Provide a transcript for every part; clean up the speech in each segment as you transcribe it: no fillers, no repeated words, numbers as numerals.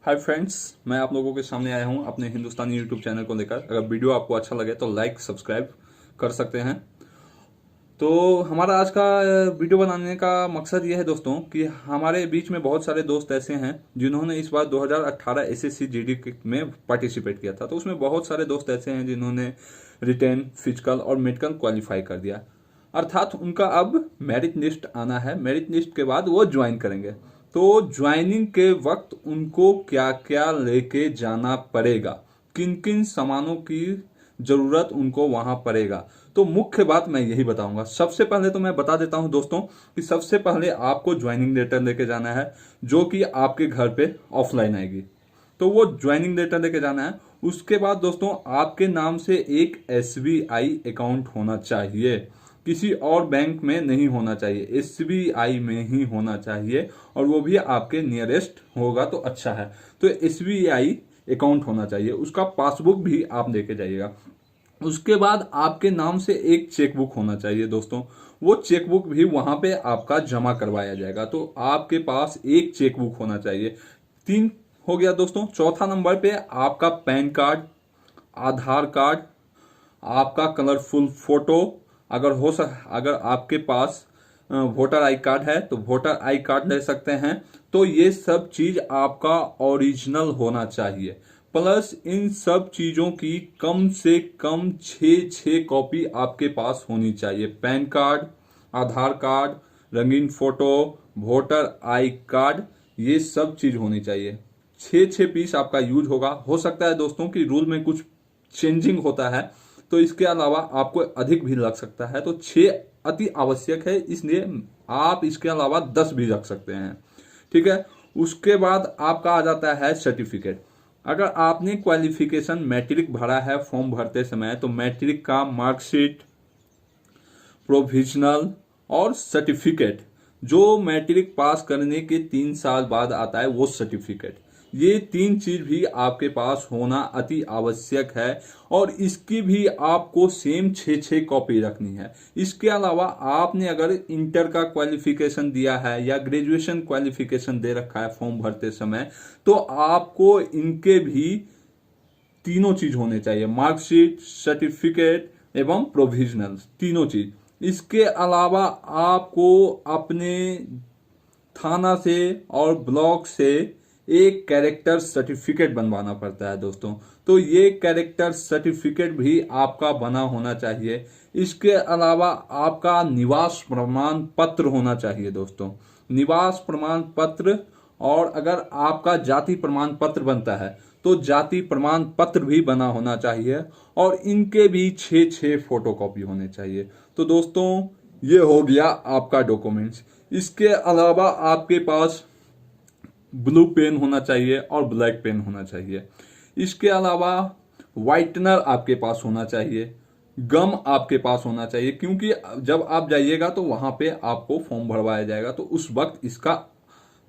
Hi friends, मैं आप लोगों के सामने आया हूं अपने हिंदुस्तानी यूट्यूब चैनल को लेकर। अगर वीडियो आपको अच्छा लगे तो लाइक सब्सक्राइब कर सकते हैं। तो हमारा आज का वीडियो बनाने का मकसद ये है दोस्तों कि हमारे बीच में बहुत सारे दोस्त ऐसे हैं जिन्होंने इस बार 2018 एसएससी जीडी में पार्टिसिपेट किया था। तो उसमें बहुत सारे दोस्त ऐसे हैं जिन्होंने रिटेन, फिजिकल और मेडिकल क्वालिफाई कर दिया। अर्थात उनका अब मेरिट लिस्ट आना है। मेरिट लिस्ट के बाद वो ज्वाइन करेंगे। तो ज्वाइनिंग के वक्त उनको क्या क्या लेके जाना पड़ेगा, किन किन सामानों की जरूरत उनको वहां पड़ेगा, तो मुख्य बात मैं यही बताऊंगा। सबसे पहले तो मैं बता देता हूं दोस्तों कि सबसे पहले आपको ज्वाइनिंग लेटर लेके जाना है, जो कि आपके घर पे ऑफलाइन आएगी। तो वो ज्वाइनिंग लेटर लेके जाना है। उसके बाद दोस्तों आपके नाम से एक एसबीआई अकाउंट होना चाहिए, किसी और बैंक में नहीं होना चाहिए, एसबीआई में ही होना चाहिए, और वो भी आपके नियरेस्ट होगा तो अच्छा है। तो एसबीआई अकाउंट होना चाहिए। उसका पासबुक भी आप लेके जाइएगा। उसके बाद आपके नाम से एक चेकबुक होना चाहिए दोस्तों। वो चेकबुक भी वहां पे आपका जमा करवाया जाएगा। तो आपके पास एक चेकबुक होना चाहिए। 3 हो गया दोस्तों। चौथा नंबर पे आपका पैन कार्ड, आधार कार्ड, आपका कलरफुल फोटो, अगर आपके पास वोटर आई कार्ड है तो वोटर आई कार्ड ले सकते हैं। तो ये सब चीज आपका ओरिजिनल होना चाहिए। प्लस इन सब चीजों की कम से कम 6 कॉपी आपके पास होनी चाहिए। पैन कार्ड, आधार कार्ड, रंगीन फोटो, वोटर आई कार्ड, ये सब चीज होनी चाहिए। 6 पीस आपका यूज होगा। हो सकता है दोस्तों कि रूल में कुछ चेंजिंग होता है, तो इसके अलावा आपको अधिक भी लग सकता है। तो 6 अति आवश्यक है, इसलिए आप इसके अलावा 10 भी रख सकते हैं। ठीक है। उसके बाद आपका आ जाता है सर्टिफिकेट। अगर आपने क्वालिफिकेशन मैट्रिक भरा है फॉर्म भरते समय, तो मैट्रिक का मार्कशीट, प्रोविजनल और सर्टिफिकेट, जो मैट्रिक पास करने के 3 साल बाद आता है वो सर्टिफिकेट, ये 3 चीज भी आपके पास होना अति आवश्यक है। और इसकी भी आपको सेम 6 कॉपी रखनी है। इसके अलावा आपने अगर इंटर का क्वालिफिकेशन दिया है या ग्रेजुएशन क्वालिफिकेशन दे रखा है फॉर्म भरते समय, तो आपको इनके भी तीनों चीज होने चाहिए, मार्कशीट, सर्टिफिकेट एवं प्रोविजनल, तीनों चीज। इसके अलावा आपको अपने थाना से और ब्लॉक से एक कैरेक्टर सर्टिफिकेट बनवाना पड़ता है दोस्तों। तो ये कैरेक्टर सर्टिफिकेट भी आपका बना होना चाहिए। इसके अलावा आपका निवास प्रमाण पत्र होना चाहिए दोस्तों, निवास प्रमाण पत्र। और अगर आपका जाति प्रमाण पत्र बनता है तो जाति प्रमाण पत्र भी बना होना चाहिए, और इनके भी 6 फोटोकॉपी होने चाहिए। तो दोस्तों ये हो गया आपका डॉक्यूमेंट्स। इसके अलावा आपके पास ब्लू पेन होना चाहिए और ब्लैक पेन होना चाहिए। इसके अलावा व्हाइटनर आपके पास होना चाहिए, गम आपके पास होना चाहिए, क्योंकि जब आप जाइएगा तो वहां पे आपको फॉर्म भरवाया जाएगा, तो उस वक्त इसका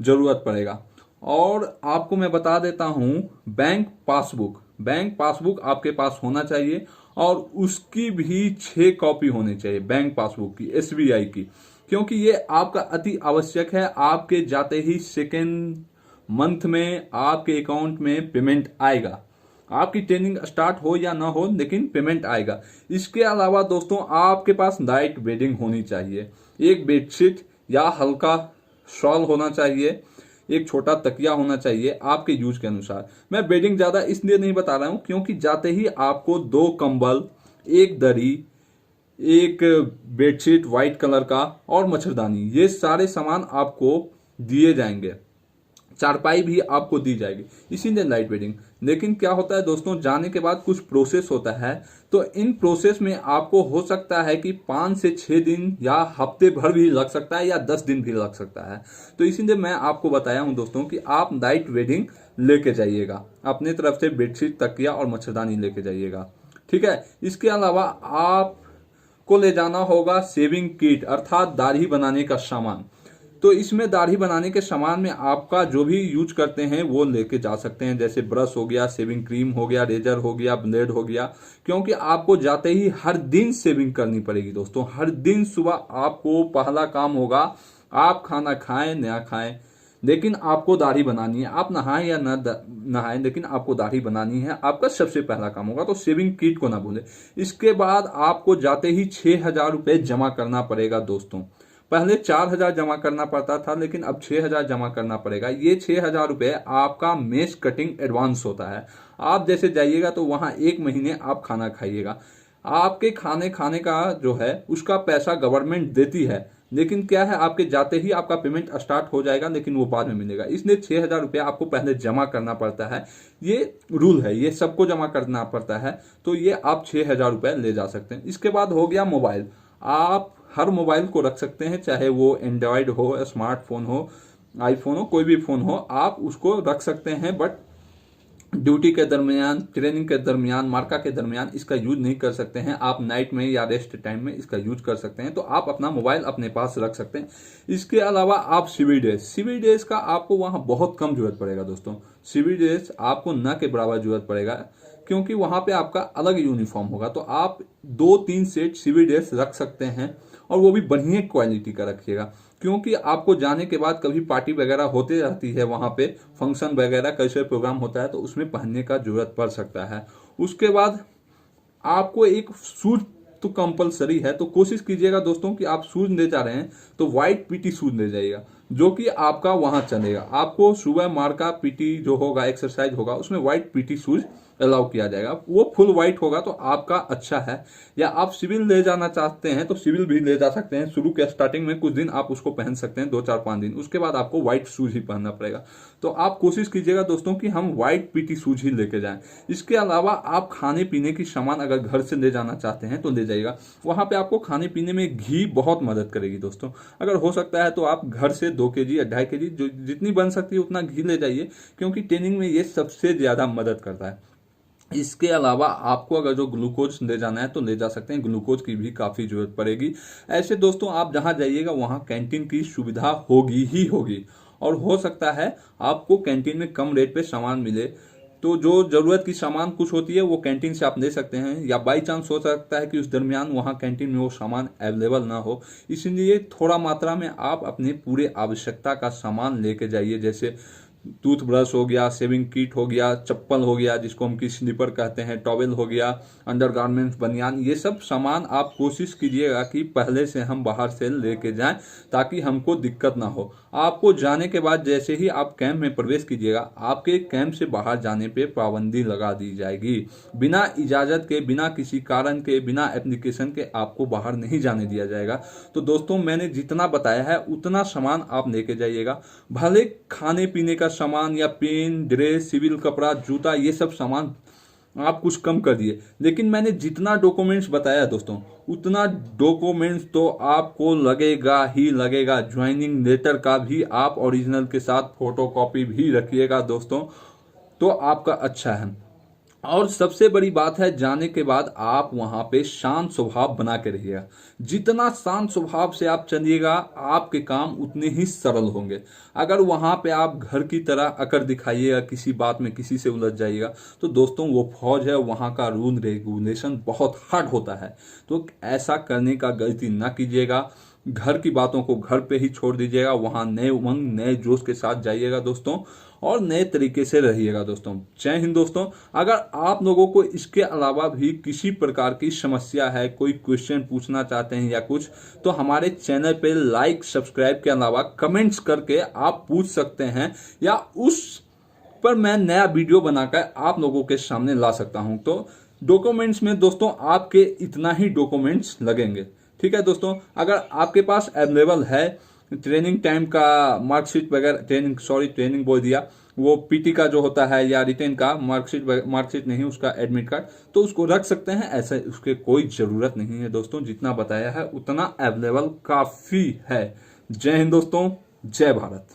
जरूरत पड़ेगा। और आपको मैं बता देता हूं, बैंक पासबुक आपके पास होना चाहिए, और उसकी भी 6 कॉपी होनी चाहिए बैंक पासबुक की, एसबीआई की, क्योंकि ये आपका अति आवश्यक है। आपके जाते ही सेकेंड मंथ में आपके अकाउंट में पेमेंट आएगा। आपकी ट्रेनिंग स्टार्ट हो या ना हो, लेकिन पेमेंट आएगा। इसके अलावा दोस्तों आपके पास नाइट बेडिंग होनी चाहिए। एक बेडशीट या हल्का शॉल होना चाहिए, एक छोटा तकिया होना चाहिए आपके यूज के अनुसार। मैं बेडिंग ज्यादा इसलिए नहीं बता रहा हूं क्योंकि जाते ही आपको 2 कंबल, एक दरी, एक बेडशीट व्हाइट कलर का और मच्छरदानी, ये सारे सामान आपको दिए जाएंगे। चारपाई भी आपको दी जाएगी, इसीलिए लाइट वेटिंग। लेकिन क्या होता है दोस्तों, जाने के बाद कुछ प्रोसेस होता है। तो इन प्रोसेस में आपको हो सकता है कि 5 से 6 दिन या हफ्ते भर भी लग सकता है या 10 दिन भी लग सकता है। तो इसीलिए मैं आपको बताया हूं दोस्तों कि आप नाइट वेटिंग लेके जाइएगा, अपने तरफ से बेडशीट, तकिया और मच्छरदानी लेके जाइएगा। ठीक है। इसके अलावा आपको ले जाना होगा शेविंग किट, अर्थात दाढ़ी बनाने का सामान। तो इसमें दाढ़ी बनाने के सामान में आपका जो भी यूज करते हैं वो लेके जा सकते हैं, जैसे ब्रश हो गया, शेविंग क्रीम हो गया, रेजर हो गया, ब्लेड हो गया, क्योंकि आपको जाते ही हर दिन शेविंग करनी पड़ेगी दोस्तों। हर दिन सुबह आपको पहला काम होगा, आप खाना खाएं ना खाएं, लेकिन आपको दाढ़ी बनानी है, आप नहाएं या न नहाएं, लेकिन आपको दाढ़ी बनानी है, आपका सबसे पहला काम होगा। तो शेविंग किट को ना भूलें। इसके बाद आपको जाते ही 6,000 रुपये जमा करना पड़ेगा दोस्तों। पहले 4,000 जमा करना पड़ता था, लेकिन अब 6,000 जमा करना पड़ेगा। ये 6,000 रुपये आपका मेस कटिंग एडवांस होता है। आप जैसे जाइएगा तो वहां 1 महीने आप खाना खाइएगा। आपके खाने का जो है उसका पैसा गवर्नमेंट देती है, लेकिन क्या है, आपके जाते ही आपका पेमेंट स्टार्ट हो जाएगा, लेकिन वो बाद में मिलेगा। इसलिए 6,000 रुपया आपको पहले जमा करना पड़ता है। ये रूल है, ये सबको जमा करना पड़ता है। तो ये आप 6,000 रुपये ले जा सकते हैं। इसके बाद हो गया मोबाइल। आप हर मोबाइल को रख सकते हैं, चाहे वो एंड्रॉयड हो, स्मार्टफोन हो, आईफोन हो, कोई भी फोन हो, आप उसको रख सकते हैं। बट ड्यूटी के दरमियान, ट्रेनिंग के दरमियान, मार्का के दरमियान इसका यूज नहीं कर सकते हैं। आप नाइट में या रेस्ट टाइम में इसका यूज कर सकते हैं। तो आप अपना मोबाइल अपने पास रख सकते हैं। इसके अलावा आप सिविल ड्रेस का आपको वहां बहुत कम जरूरत पड़ेगा दोस्तों। सिविल ड्रेस आपको न के बराबर जरूरत पड़ेगा, क्योंकि वहां पे आपका अलग यूनिफॉर्म होगा। तो आप 2-3 सेट सिविल ड्रेस रख सकते हैं, और वो भी बढ़िया क्वालिटी का रखिएगा, क्योंकि आपको जाने के बाद कभी पार्टी वगैरह होते रहती है, वहां पे फंक्शन वगैरह कैसे प्रोग्राम होता है, तो उसमें पहनने का जरूरत पड़ सकता है। उसके बाद आपको एक शूज तो कंपलसरी है। तो कोशिश कीजिएगा दोस्तों कि आप शूज ले जा रहे हैं तो व्हाइट पीटी शूज ले जाइएगा, जो कि आपका वहां चलेगा। आपको सुबह मार्का पीटी जो होगा, एक्सरसाइज होगा, उसमें व्हाइट पीटी शूज अलाउ किया जाएगा। वो फुल व्हाइट होगा तो आपका अच्छा है। या आप सिविल ले जाना चाहते हैं तो सिविल भी ले जा सकते हैं। शुरू के स्टार्टिंग में कुछ दिन आप उसको पहन सकते हैं, 2-4-5 दिन। उसके बाद आपको व्हाइट शूज ही पहनना पड़ेगा। तो आप कोशिश कीजिएगा दोस्तों कि हम व्हाइट पीटी शूज ही लेके जाएं। इसके अलावा आप खाने पीने की सामान अगर घर से ले जाना चाहते हैं तो ले जाइएगा। वहां पे आपको खाने पीने में घी बहुत मदद करेगी दोस्तों। अगर हो सकता है तो आप घर से 2 kg या 2.5 kg जो जितनी बन सकती है उतना घी ले जाइए, क्योंकि ट्रेनिंग में ये सबसे ज्यादा मदद करता है। इसके अलावा आपको अगर जो ग्लूकोज ले जाना है तो ले जा सकते हैं, ग्लूकोज की भी काफी जरूरत पड़ेगी। ऐसे दोस्तों आप जहां जाइएगा वहां कैंटीन की सुविधा होगी ही होगी, और हो सकता है आपको कैंटीन में कम रेट पे सामान मिले। तो जो जरूरत की सामान कुछ होती है वो कैंटीन से आप ले सकते हैं, या बाई चांस हो सकता है कि उस दरमियान वहां कैंटीन में वो सामान अवेलेबल ना हो। इसलिए थोड़ा मात्रा में आप अपने पूरे आवश्यकता का सामान लेके जाइए, जैसे टूथब्रश हो गया, शेविंग किट हो गया, चप्पल हो गया जिसको हम की स्लीपर कहते हैं, टॉवेल हो गया, अंडरगारमेंट्स, बनियान, ये सब सामान आप कोशिश कीजिएगा कि पहले से हम बाहर से लेके जाएं, ताकि हमको दिक्कत ना हो। आपको जाने के बाद जैसे ही आप कैंप में प्रवेश कीजिएगा, आपके कैंप से बाहर जाने पे पाबंदी लगा दी जाएगी। बिना इजाजत के, बिना किसी कारण के, बिना एप्लीकेशन के आपको बाहर नहीं जाने दिया जाएगा। तो दोस्तों मैंने जितना बताया है उतना सामान आप लेके जाइएगा। भले खाने पीने का सामान या पेन, ड्रेस, सिविल कपड़ा, जूता, ये सब सामान आप कुछ कम कर दिए, लेकिन मैंने जितना डॉक्यूमेंट्स बताया दोस्तों उतना डॉक्यूमेंट्स तो आपको लगेगा ही लगेगा। ज्वाइनिंग लेटर का भी आप ओरिजिनल के साथ फोटोकॉपी भी रखिएगा दोस्तों, तो आपका अच्छा है। और सबसे बड़ी बात है, जाने के बाद आप वहां पे शांत स्वभाव बना के रहिएगा। जितना शांत स्वभाव से आप चलिएगा आपके काम उतने ही सरल होंगे। अगर वहां पे आप घर की तरह अकड़ दिखाइएगा, किसी बात में किसी से उलझ जाइएगा, तो दोस्तों वो फौज है, वहां का रूल रेगुलेशन बहुत हार्ड होता है। तो ऐसा करने का गलती ना कीजिएगा। घर की बातों को घर पे ही छोड़ दीजिएगा। वहां नए उमंग, नए जोश के साथ जाइएगा दोस्तों, और नए तरीके से रहिएगा दोस्तों। जय हिंद दोस्तों। अगर आप लोगों को इसके अलावा भी किसी प्रकार की समस्या है, कोई क्वेश्चन पूछना चाहते हैं या कुछ, तो हमारे चैनल पे लाइक, सब्सक्राइब के अलावा कमेंट्स करके आप पूछ सकते हैं, या उस पर मैं नया वीडियो बनाकर आप लोगों के सामने ला सकता हूं। तो डॉक्यूमेंट्स में दोस्तों आपके इतना ही डॉक्यूमेंट्स लगेंगे, ठीक है दोस्तों। अगर आपके पास अवेलेबल है ट्रेनिंग टाइम का मार्कशीट वगैरह, ट्रेनिंग बोल दिया, वो पीटी का जो होता है या रिटेन का मार्कशीट नहीं, उसका एडमिट कार्ड, तो उसको रख सकते हैं। ऐसे उसके कोई जरूरत नहीं है दोस्तों। जितना बताया है उतना अवेलेबल काफी है। जय हिंद दोस्तों, जय भारत।